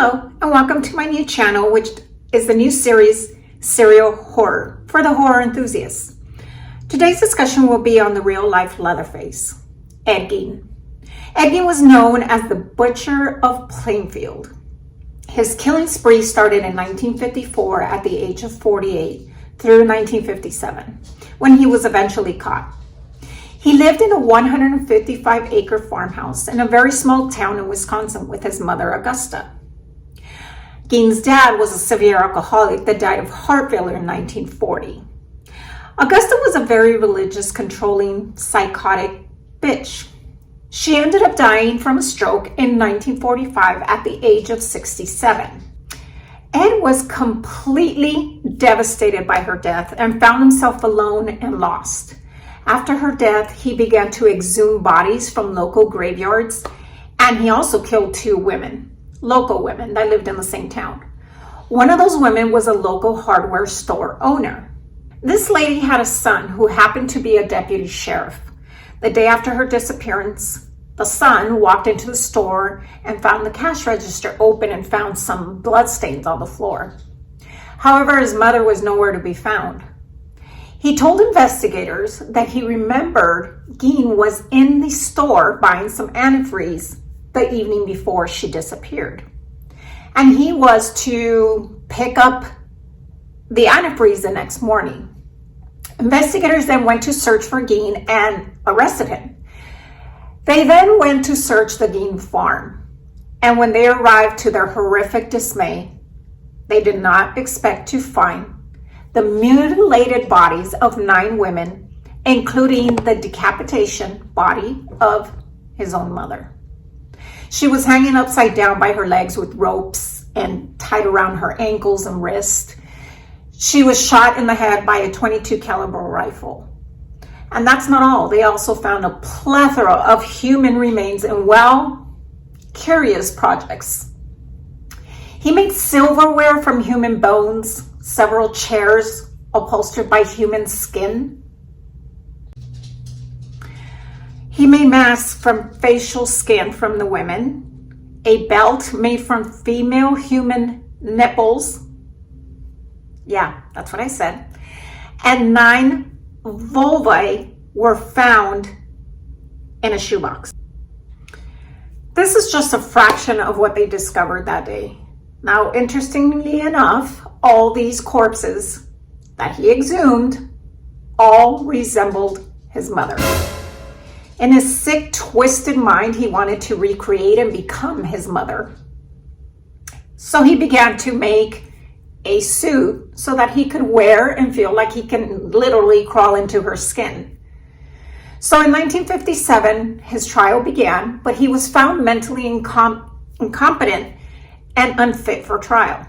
Hello, and welcome to my new channel, which is the new series, Serial Horror, for the horror enthusiasts. Today's discussion will be on the real-life Leatherface, Ed Gein. Ed Gein was known as the Butcher of Plainfield. His killing spree started in 1954 at the age of 48 through 1957, when he was eventually caught. He lived in a 155-acre farmhouse in a very small town in Wisconsin with his mother, Augusta. Gein's dad was a severe alcoholic that died of heart failure in 1940. Augusta was a very religious, controlling, psychotic bitch. She ended up dying from a stroke in 1945 at the age of 67. Ed was completely devastated by her death and found himself alone and lost. After her death, he began to exhume bodies from local graveyards, and he also killed two women, local women that lived in the same town. One of those women was a local hardware store owner. This lady had a son who happened to be a deputy sheriff. The day after her disappearance, the son walked into the store and found the cash register open and found some bloodstains on the floor. However, his mother was nowhere to be found. He told investigators that he remembered Gein was in the store buying some antifreeze the evening before she disappeared. And he was to pick up the antifreeze the next morning. Investigators then went to search for Gein and arrested him. They then went to search the Gein farm. And when they arrived, to their horrific dismay, they did not expect to find the mutilated bodies of 9 women, including the decapitation body of his own mother. She was hanging upside down by her legs with ropes and tied around her ankles and wrists. She was shot in the head by a .22 caliber rifle. And that's not all. They also found a plethora of human remains in, well, curious projects. He made silverware from human bones, several chairs upholstered by human skin. He made masks from facial skin from the women, a belt made from female human nipples. Yeah, that's what I said. And 9 vulvae were found in a shoebox. This is just a fraction of what they discovered that day. Now, interestingly enough, all these corpses that he exhumed all resembled his mother. In his sick, twisted mind, he wanted to recreate and become his mother. So he began to make a suit so that he could wear and feel like he can literally crawl into her skin. So in 1957, his trial began, but he was found mentally incompetent and unfit for trial.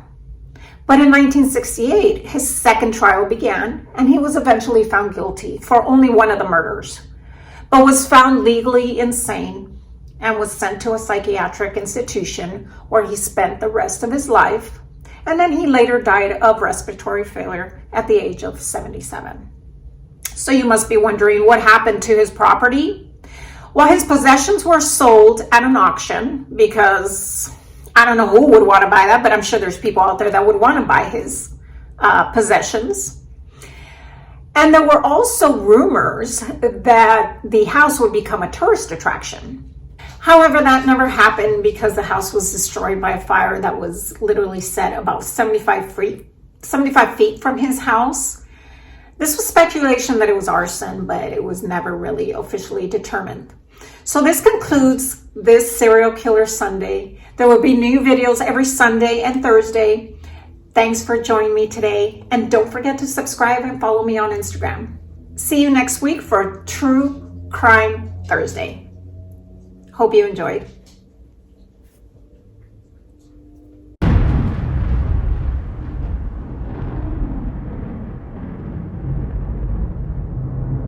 But in 1968, his second trial began, and he was eventually found guilty for only one of the murders, but was found legally insane and was sent to a psychiatric institution where he spent the rest of his life. And then he later died of respiratory failure at the age of 77. So you must be wondering what happened to his property. Well, his possessions were sold at an auction because I don't know who would want to buy that, but I'm sure there's people out there that would want to buy his possessions. And there were also rumors that the house would become a tourist attraction. However, that never happened because the house was destroyed by a fire that was literally set about 75 feet from his house. This was speculation that it was arson, but it was never really officially determined. So this concludes this Serial Killer Sunday. There will be new videos every Sunday and Thursday. Thanks for joining me today. And don't forget to subscribe and follow me on Instagram. See you next week for True Crime Thursday. Hope you enjoyed.